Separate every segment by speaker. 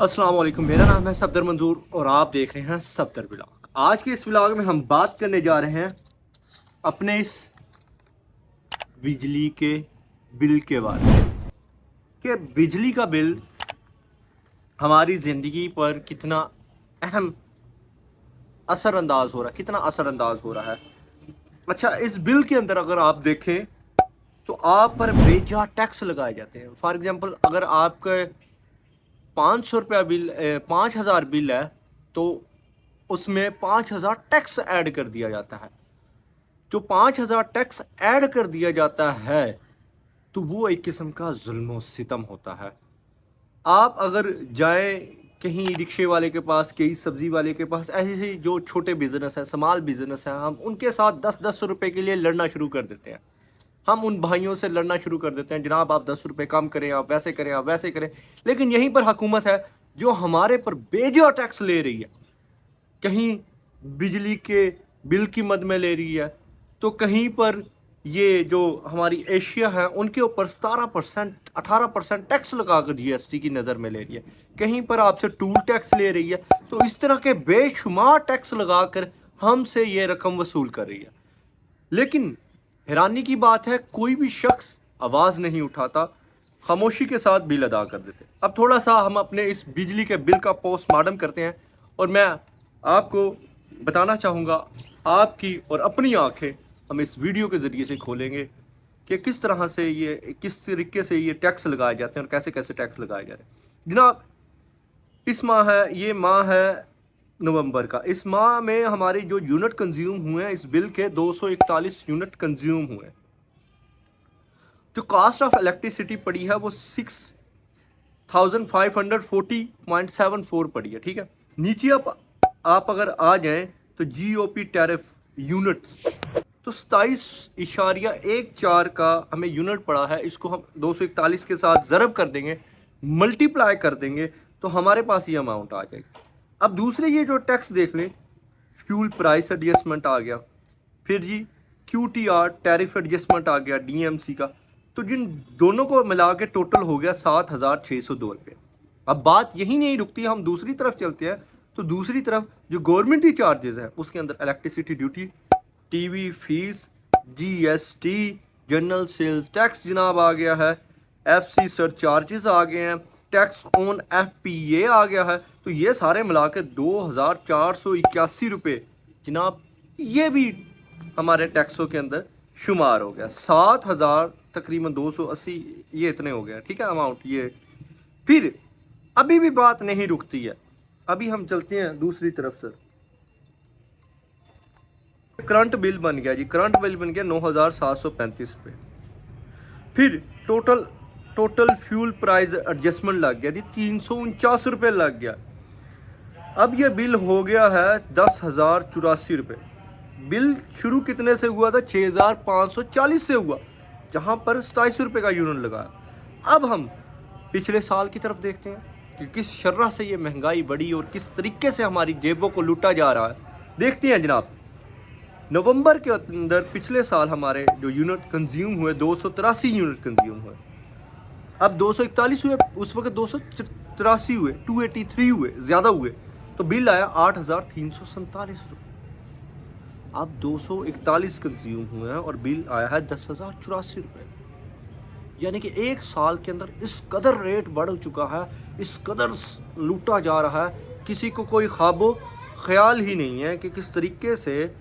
Speaker 1: अस्सलाम वालेकुम, मेरा नाम है सफदर मंजूर और आप देख रहे हैं सफदर व्लॉग। आज के इस व्लॉग में हम बात करने जा रहे हैं अपने इस बिजली के बिल के बारे में कि बिजली का बिल हमारी ज़िंदगी पर कितना अहम असरअंदाज हो रहा है, कितना असरअंदाज हो रहा है। अच्छा, इस बिल के अंदर अगर आप देखें तो आप पर बेजा टैक्स लगाए जाते हैं। फॉर एग्जांपल, अगर आपका 500 रुपया बिल 5,000 बिल है तो उसमें 5,000 टैक्स ऐड कर दिया जाता है। जो 5,000 टैक्स ऐड कर दिया जाता है तो वो एक किस्म का जुल्म और सितम होता है। आप अगर जाएं कहीं रिक्शे वाले के पास, कहीं सब्जी वाले के पास, ऐसे जो छोटे बिजनेस है, स्मॉल बिजनेस है, हम उनके साथ 10-10 रुपए के लिए लड़ना शुरू कर देते हैं। हम उन भाइयों से लड़ना शुरू कर देते हैं, जनाब आप 10 रुपये कम करें, आप वैसे करें, आप वैसे करें। लेकिन यहीं पर हुकूमत है जो हमारे पर बेजा टैक्स ले रही है। कहीं बिजली के बिल की मद में ले रही है तो कहीं पर ये जो हमारी एशिया है उनके ऊपर 17% 18% टैक्स लगाकर जीएसटी की नज़र में ले रही है। कहीं पर आपसे टूल टैक्स ले रही है। तो इस तरह के बेशुमार टैक्स लगाकर हमसे ये रकम वसूल कर रही है। लेकिन हैरानी की बात है, कोई भी शख्स आवाज़ नहीं उठाता, खामोशी के साथ बिल अदा कर देते। अब थोड़ा सा हम अपने इस बिजली के बिल का पोस्टमार्टम करते हैं और मैं आपको बताना चाहूँगा, आपकी और अपनी आंखें हम इस वीडियो के ज़रिए से खोलेंगे कि किस तरह से किस तरीके से ये टैक्स लगाए जाते हैं और कैसे कैसे टैक्स लगाए जा रहे हैं। जनाब, इस माह है, ये माह है नवंबर का। इस माह में हमारे जो यूनिट कंज्यूम हुए हैं इस बिल के 241 यूनिट कंज्यूम हुए हैं। जो कास्ट ऑफ इलेक्ट्रिसिटी पड़ी है वो 6,540.74 पड़ी है। ठीक है, नीचे आप अगर आ जाएं तो जीओपी टैरिफ यूनिट तो 27.14 का हमें यूनिट पड़ा है। इसको हम 241 के साथ ज़रब कर देंगे, मल्टीप्लाई कर देंगे तो हमारे पास ये अमाउंट आ जाएगी। अब दूसरे ये जो टैक्स देख लें, फ्यूल प्राइस एडजस्टमेंट आ गया, फिर जी QTR टैरिफ एडजस्टमेंट आ गया DMC का, तो जिन दोनों को मिला के टोटल हो गया 7,602 रुपये। अब बात यही नहीं रुकती, हम दूसरी तरफ चलते हैं तो दूसरी तरफ जो गवर्नमेंटी चार्जेस हैं उसके अंदर electricity duty, TV fees, GST, general sales tax जनाब आ गया है, FC सरचार्जेस आ गए हैं, टैक्स ऑन FPA आ गया है। तो ये सारे मिला के 2,481 रुपये जनाब, ये भी हमारे टैक्सों के अंदर शुमार हो गया। 7,000 तकरीबन 280, ये इतने हो गया। ठीक है अमाउंट ये। फिर अभी भी बात नहीं रुकती है, अभी हम चलते हैं दूसरी तरफ। सर, करंट बिल बन गया जी, करंट बिल बन गया 9,735 रुपये। फिर टोटल फ्यूल प्राइस एडजस्टमेंट लग गया जी, 349 रुपये लग गया। अब ये बिल हो गया है 10,084 रुपये। बिल शुरू कितने से हुआ था? 6,540 से हुआ, जहाँ पर 27 रुपये का यूनिट लगाया। अब हम पिछले साल की तरफ देखते हैं कि किस शर्रा से ये महंगाई बढ़ी और किस तरीके से हमारी जेबों को लूटा जा रहा है। देखते हैं जनाब, नवंबर के अंदर पिछले साल हमारे जो यूनिट कंज्यूम हुए 283 यूनिट कंज्यूम हुए। अब 241 हुए, उस वक्त 283 हुए, 283 हुए, ज़्यादा हुए, तो बिल आया 8,347 रुपये। अब 241 कंज्यूम हुए हैं और बिल आया है 10,084 रुपये। यानी कि एक साल के अंदर इस कदर रेट बढ़ चुका है, इस कदर लूटा जा रहा है, किसी को कोई ख्वाबो ख्याल ही नहीं है कि किस तरीके से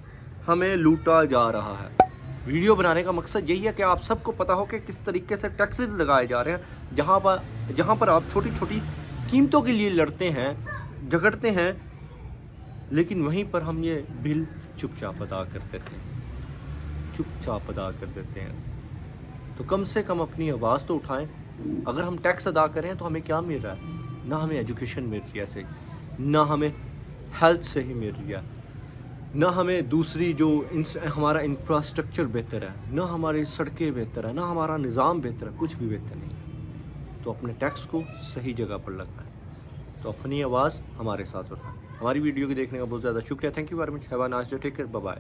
Speaker 1: हमें लूटा जा रहा है। वीडियो बनाने का मकसद यही है कि आप सबको पता हो कि किस तरीके से टैक्सेस लगाए जा रहे हैं। जहाँ पर आप छोटी छोटी कीमतों के लिए लड़ते हैं, झगड़ते हैं, लेकिन वहीं पर हम ये बिल चुपचाप अदा कर देते हैं, चुपचाप अदा कर देते हैं। तो कम से कम अपनी आवाज़ तो उठाएं। अगर हम टैक्स अदा करें तो हमें क्या मिल रहा है? ना हमें एजुकेशन मिल रही है सही, ना हमें हेल्थ सही मिल रही है, ना हमें दूसरी जो हमारा इंफ्रास्ट्रक्चर बेहतर है, ना हमारी सड़कें बेहतर है, ना हमारा निज़ाम बेहतर है, कुछ भी बेहतर नहीं है। तो अपने टैक्स को सही जगह पर लगाएं, तो अपनी आवाज़ हमारे साथ उठाएं। हमारी वीडियो को देखने का बहुत ज़्यादा शुक्रिया। Thank you very much. Have a nice day, take care, bye bye.